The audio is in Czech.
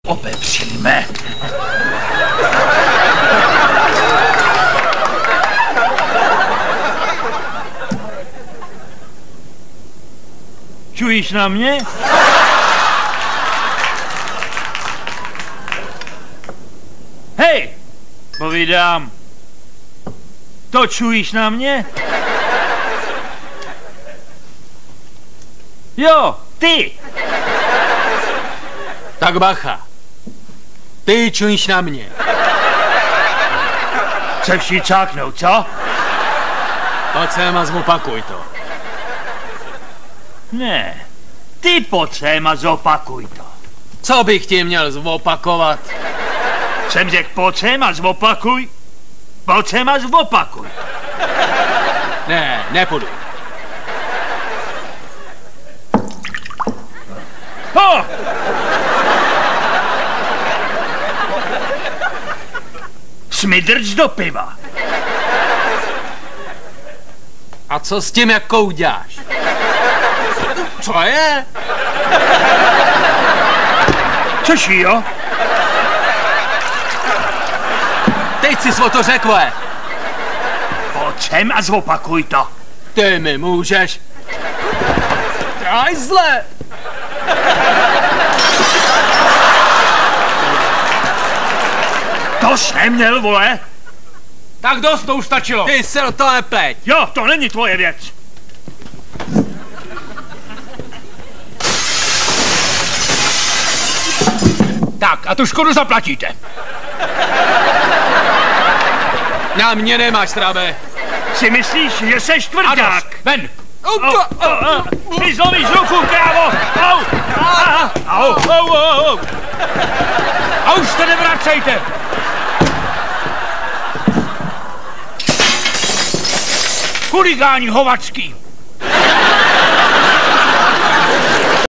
Opepříme. Čujíš na mě? Hej, povídám. To čujíš na mě? Jo, ty. Tak bacha. Ty čujíš na mě. Chceš jí čáknout, co? Pojď sem a zopakuj to. Ne, ty pojď sem a zopakuj to. Co bych ti měl zopakovat? Jsem řekl, pojď sem a zopakuj. Pojď sem a zopakuj. Ne, nepůjdu. Ho! Smidrč do piva. A co s tím, jak kouďáš? Co je? Což jo? Teď jsi o to řekl. Pojď sem a zopakuj to. Ty mi můžeš. Hajzle! To jsi neměl, vole? Tak dost, to už stačilo. Ty se do toho nepleť. Jo, to není tvoje věc. Tak, a tu škodu zaplatíte. Na mě nemáš, Strabe. Si myslíš, že seš tvrdák? Ven! Ty zlomíš ruku, krávo! Au! Au! Au! Au! A už se nevracejte! Chuligáni hovačský!